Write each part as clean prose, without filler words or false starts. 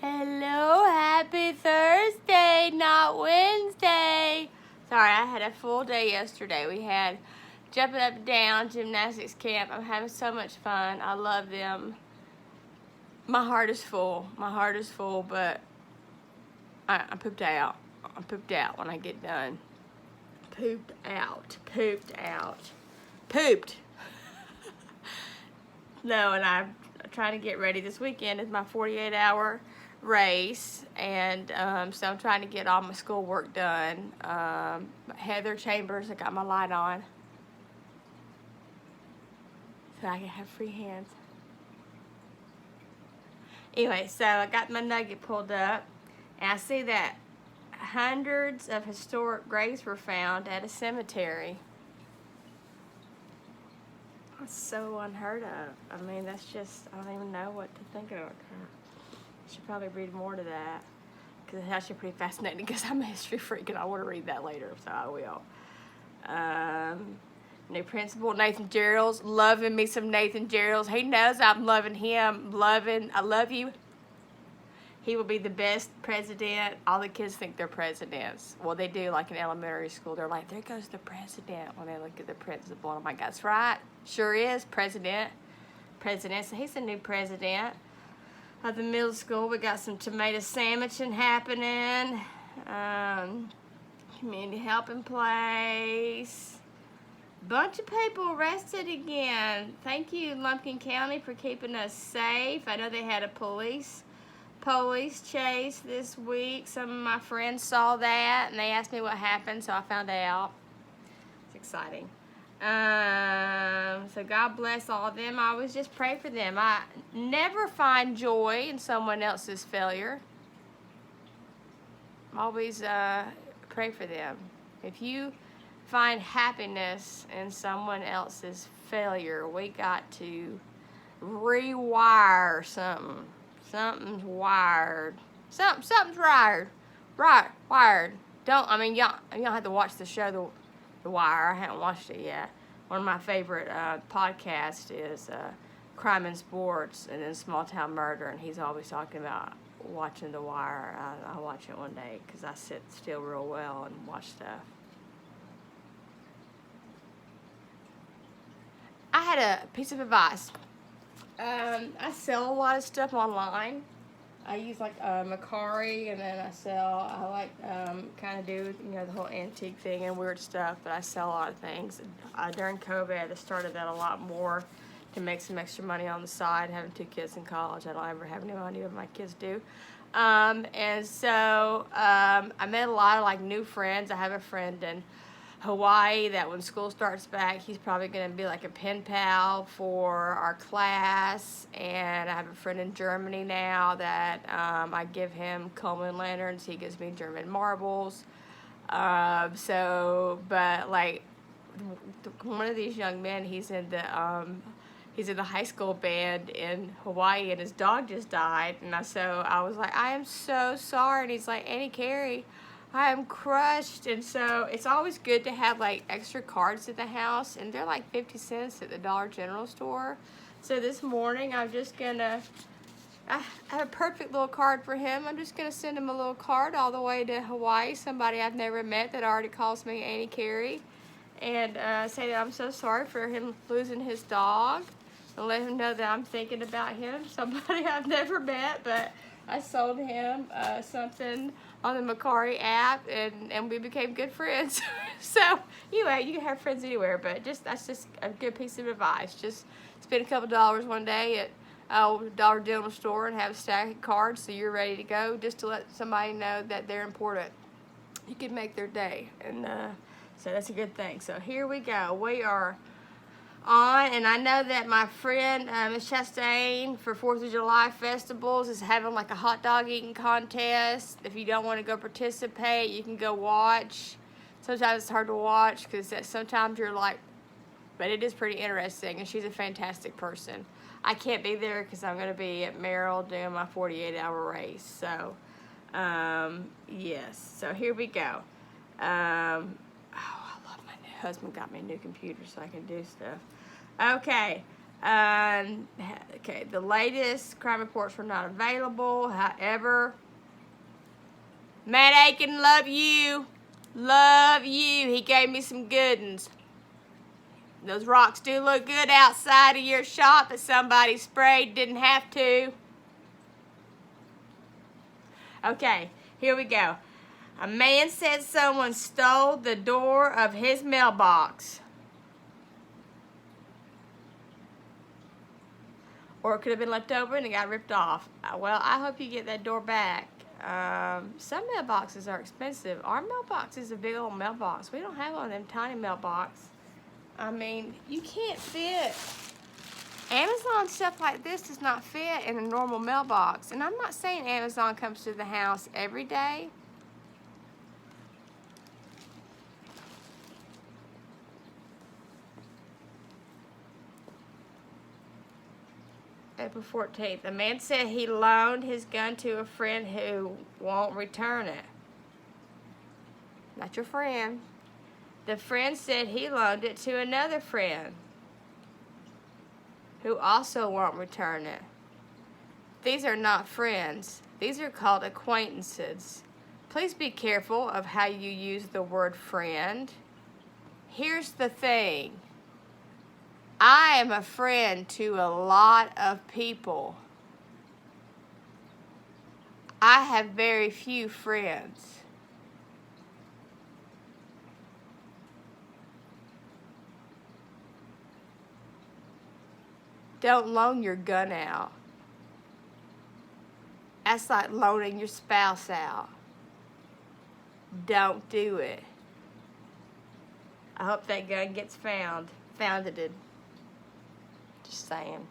Hello, happy Thursday, not Wednesday. Sorry, I had a full day yesterday. We had jumping up and down, gymnastics camp. I'm having so much fun. I love them. My heart is full. But I pooped out. I pooped out when I get done. Pooped out. No, and I'm trying to get ready. This weekend is my 48-hour race, and so I'm trying to get all my schoolwork done. Heather Chambers, I got my light on so I can have free hands. Anyway, so I got my nugget pulled up, and I see that hundreds of historic graves were found at a cemetery. That's so unheard of. I mean, that's just, I don't even know what to think of it. I should probably read more to that, because it's actually pretty fascinating, because I'm a history freak and I want to read that later, so I will. New principal, Nathan Gerald's, loving me some Nathan Gerald's. He knows I'm loving him, I love you. He will be the best president. All the kids think they're presidents. Well, they do, like in elementary school. They're like, there goes the president, when they look at the principal. And I'm like, that's right, sure is, president. So he's the new president of the middle school. We got some tomato sandwiching happening. Community help in place. Bunch of people arrested again. Thank you, Lumpkin County, for keeping us safe. I know they had a police chase this week. Some of my friends saw that and they asked me what happened, so I found out. It's exciting. So God bless all of them. I always just pray for them. I never find joy in someone else's failure. Always pray for them. If you find happiness in someone else's failure, we got to rewire something. Something's wired. Something's wired. Wired. Y'all have to watch the show, The Wire. I haven't watched it yet. One of my favorite podcasts is Crime and Sports, and then Small Town Murder, and he's always talking about watching The Wire. I'll watch it one day, because I sit still real well and watch stuff. I had a piece of advice. I sell a lot of stuff online. I use like Macari, and then I like kind of do the whole antique thing and weird stuff, but I sell a lot of things. During COVID, I started that a lot more to make some extra money on the side. Having 2 kids in college, I don't ever have any money, but my kids do. And so I met a lot of like new friends. I have a friend in Hawaii that when school starts back, he's probably going to be like a pen pal for our class. And I have a friend in Germany now that I give him Coleman lanterns. He gives me German marbles. But like one of these young men, he's in the high school band in Hawaii, and his dog just died. And so I was like, I am so sorry. And he's like, Auntie Carrie, I am crushed. And so it's always good to have like extra cards at the house, and they're like 50 cents at the Dollar General store. So this morning I have a perfect little card for him. I'm just gonna send him a little card all the way to Hawaii, somebody I've never met that already calls me Auntie Carrie, and say that I'm so sorry for him losing his dog, and let him know that I'm thinking about him. Somebody I've never met, but I sold him something on the Macari app, and we became good friends. So anyway, you can have friends anywhere, but that's just a good piece of advice. Just spend a couple dollars one day at Dollar General store and have a stack of cards so you're ready to go, just to let somebody know that they're important. You can make their day, and so that's a good thing. So here we go. We are on, and I know that my friend Miss Chastain for 4th of July festivals is having like a hot dog eating contest. If you don't want to go participate, you can go watch. Sometimes it's hard to watch because sometimes you're like, but it is pretty interesting, and she's a fantastic person. I can't be there because I'm going to be at Merrill doing my 48-hour race. So yes, so here we go. I love my new husband got me a new computer so I can do stuff. Okay, Okay, the latest crime reports were not available. However, Matt Aiken, love you. Love you. He gave me some good ones. Those rocks do look good outside of your shop that somebody sprayed, didn't have to. Okay, here we go. A man said someone stole the door of his mailbox. Or it could have been left over and it got ripped off. Well, I hope you get that door back. Some mailboxes are expensive. Our mailbox is a big old mailbox. We don't have one of them tiny mailboxes. I mean, you can't fit. Amazon stuff like this does not fit in a normal mailbox. And I'm not saying Amazon comes to the house every day. April 14th. A man said he loaned his gun to a friend who won't return it. Not your friend. The friend said he loaned it to another friend who also won't return it. These are not friends. These are called acquaintances. Please be careful of how you use the word friend. Here's the thing. I am a friend to a lot of people. I have very few friends. Don't loan your gun out. That's like loaning your spouse out. Don't do it. I hope that gun gets found. Founded. Just saying.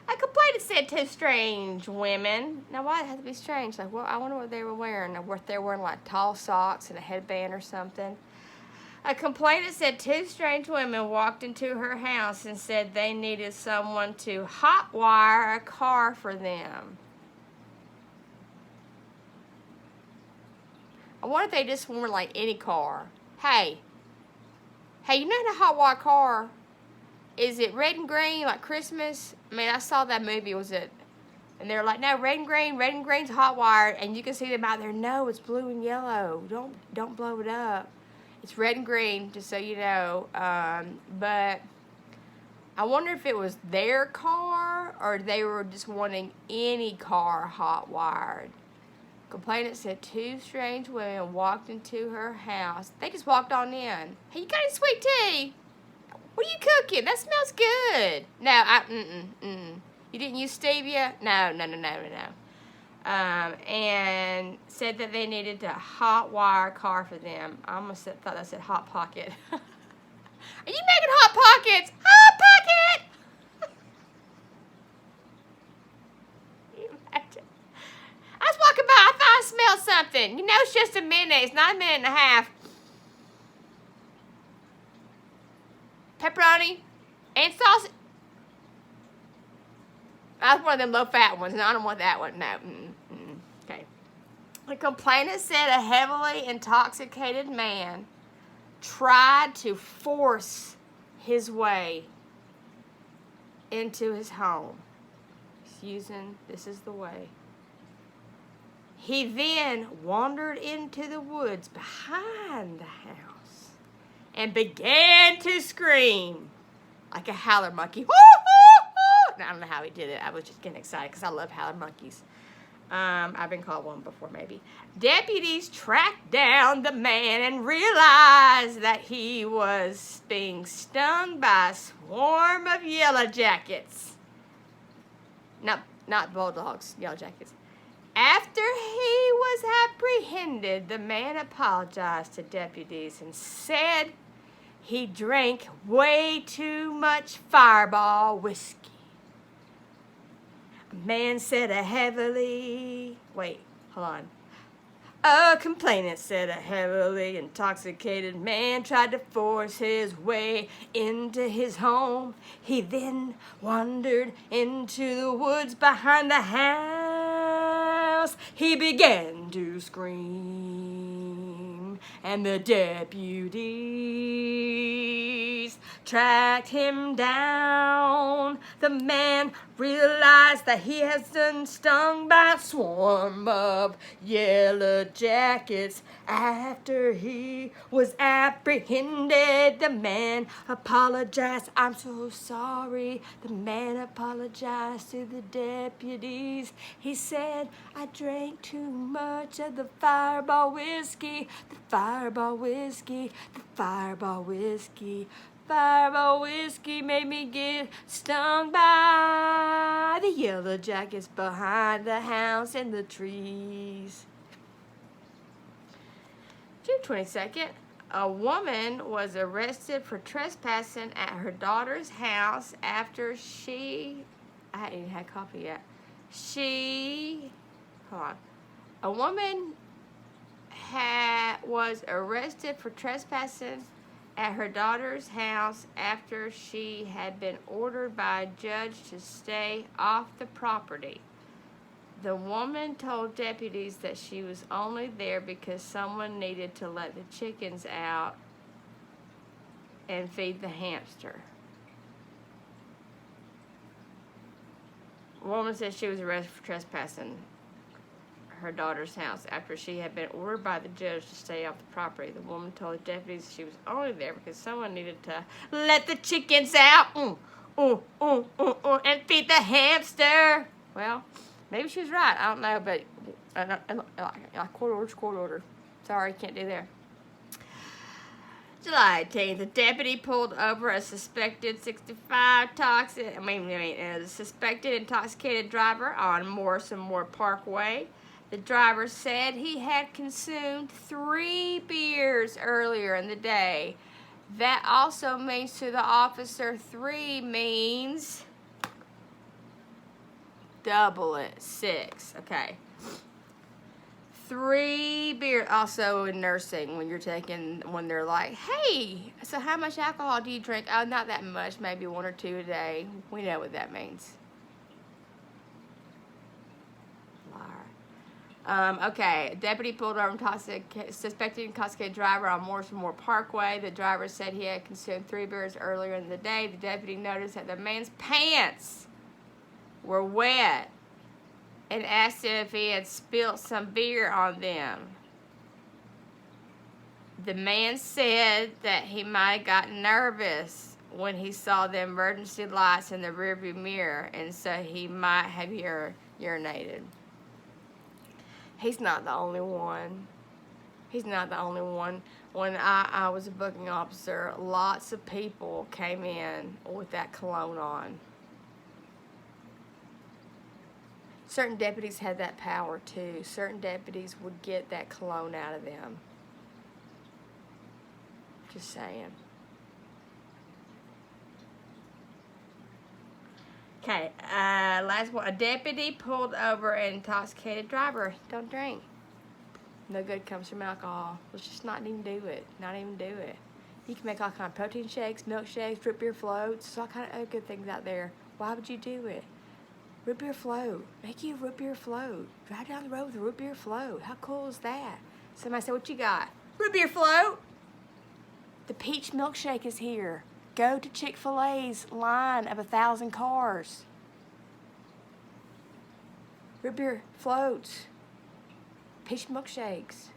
A complaint said two strange women. Now, why it had to be strange? Like, well, I wonder what they were wearing. They were wearing like tall socks and a headband or something. A complainant said two strange women walked into her house and said they needed someone to hotwire a car for them. I wonder if they just wore like any car. Hey, you know how to hotwire a car? Is it red and green like Christmas? I mean, I saw that movie, was it? And they're like, no, red and green's hot wired, and you can see them out there. No, it's blue and yellow. Don't blow it up. It's red and green, just so you know. But I wonder if it was their car or they were just wanting any car hot wired. Complainant said two strange women walked into her house. They just walked on in. Hey, you got any sweet tea? What are you cooking? That smells good. No, You didn't use stevia? No. And said that they needed to hot wire a car for them. I almost thought that said hot pocket. Are you making hot pockets? Hot pocket! Can you imagine? I was walking by. I thought I smelled something. You know, it's just a minute. It's not a minute and a half. Pepperoni and sausage. That's one of them low-fat ones, and I don't want that one. No. Okay. The complainant said a heavily intoxicated man tried to force his way into his home. This is the way. He then wandered into the woods behind the house and began to scream like a howler monkey. I don't know how he did it. I was just getting excited because I love howler monkeys. I've been called one before, maybe. Deputies tracked down the man and realized that he was being stung by a swarm of yellow jackets. Not bulldogs, yellow jackets. After he was apprehended, the man apologized to deputies and said he drank way too much Fireball whiskey. A man said a complainant said a heavily intoxicated man tried to force his way into his home. He then wandered into the woods behind the house. He began to scream, and the deputies tracked him down. The man realized that he has been stung by a swarm of yellow jackets. After he was apprehended, the man apologized. I'm so sorry. The man apologized to the deputies. He said, I drank too much of the Fireball whiskey. The Fireball whiskey. The Fireball whiskey. Fireball whiskey made me get stung by the yellow jackets behind the house in the trees. June 22nd, a woman was arrested for trespassing at her daughter's house after she, I hadn't even had coffee yet. A woman was arrested for trespassing at her daughter's house after she had been ordered by a judge to stay off the property. The woman told deputies that she was only there because someone needed to let the chickens out and feed the hamster. The woman said she was arrested for trespassing her daughter's house after she had been ordered by the judge to stay off the property. The woman told the deputies she was only there because someone needed to let the chickens out and feed the hamster. Well, maybe she was right. I don't know, but court order. Sorry, can't do there. July 18th, the deputy pulled over a suspected suspected intoxicated driver on Morrison Moore Parkway. The driver said he had consumed 3 beers earlier in the day. That also means to the officer 3 means double it, 6. Okay. 3 beers. Also in nursing, when they're like, hey, so how much alcohol do you drink? Oh, not that much, maybe 1 or 2 a day. We know what that means. Okay, a deputy pulled over a suspected intoxicated driver on Morrison Moore Parkway. The driver said he had consumed 3 beers earlier in the day. The deputy noticed that the man's pants were wet and asked him if he had spilt some beer on them. The man said that he might have gotten nervous when he saw the emergency lights in the rearview mirror, and so he might have urinated. He's not the only one. He's not the only one. When I was a booking officer, lots of people came in with that cologne on. Certain deputies had that power too. Certain deputies would get that cologne out of them. Just saying. Okay, last one. A deputy pulled over an intoxicated driver. Don't drink. No good comes from alcohol. Let's just not even do it. Not even do it. You can make all kinds of protein shakes, milkshakes, root beer floats. There's all kinds of other good things out there. Why would you do it? Root beer float. Make you a root beer float. Drive down the road with a root beer float. How cool is that? Somebody said, what you got? Root beer float. The peach milkshake is here. Go to Chick-fil-A's line of 1,000 cars. Root beer floats. Peach milkshakes.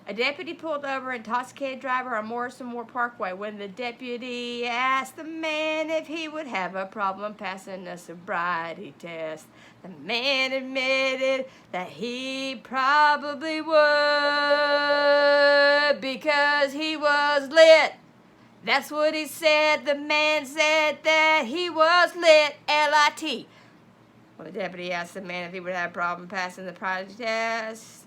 A deputy pulled over an intoxicated driver on Morrison Moore Parkway. When the deputy asked the man if he would have a problem passing a sobriety test, the man admitted that he probably would because he was lit. That's what he said. The man said that he was lit, L-I-T. When the deputy asked the man if he would have a problem passing the sobriety test,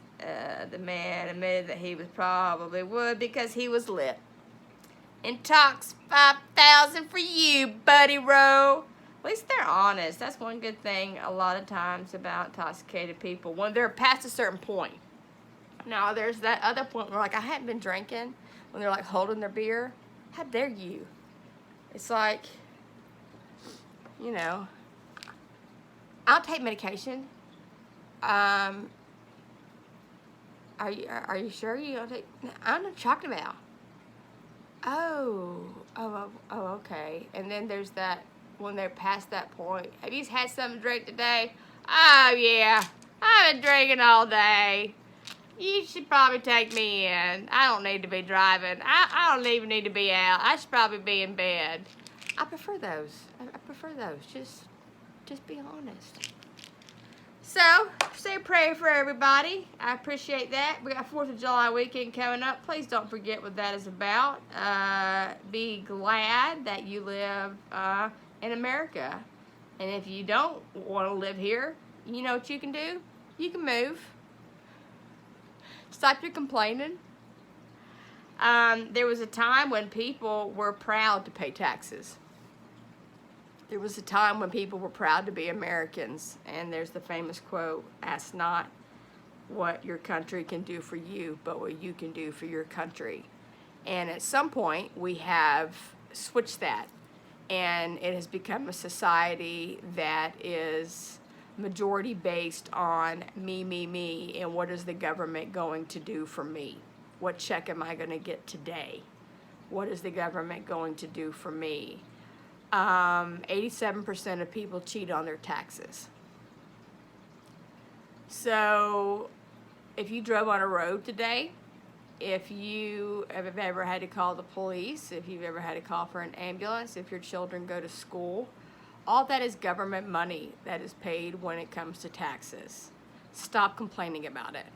the man admitted that he probably would because he was lit. Intox 5,000 for you, Buddy Rowe. At least they're honest. That's one good thing a lot of times about intoxicated people. When they're past a certain point. Now, there's that other point where, like, I hadn't been drinking. When they're, like, holding their beer. How dare you? It's like, you know, I don't take medication. Are you sure you don't take? I don't know what you're talking about. Oh, oh, okay. And then there's that, when they're past that point, have you had something to drink today? Oh, yeah, I've been drinking all day. You should probably take me in. I don't need to be driving. I don't even need to be out. I should probably be in bed. I prefer those. I prefer those. Just be honest. So, say a prayer for everybody. I appreciate that. We got 4th of July weekend coming up. Please don't forget what that is about. Be glad that you live in America. And if you don't want to live here, you know what you can do? You can move. Stop your complaining. There was a time when people were proud to pay taxes. There was a time when people were proud to be Americans, and there's the famous quote, ask not what your country can do for you, but what you can do for your country. And at some point, we have switched that, and it has become a society that is majority based on me, and what is the government going to do for me? What check am I going to get today? What is the government going to do for me? 87% of people cheat on their taxes. So if you drove on a road today, if you have ever had to call the police, if you've ever had to call for an ambulance, if your children go to school, all that is government money that is paid when it comes to taxes. Stop complaining about it.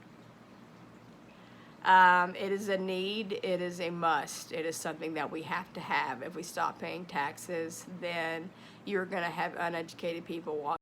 It is a need, it is a must, it is something that we have to have. If we stop paying taxes, then you're going to have uneducated people walking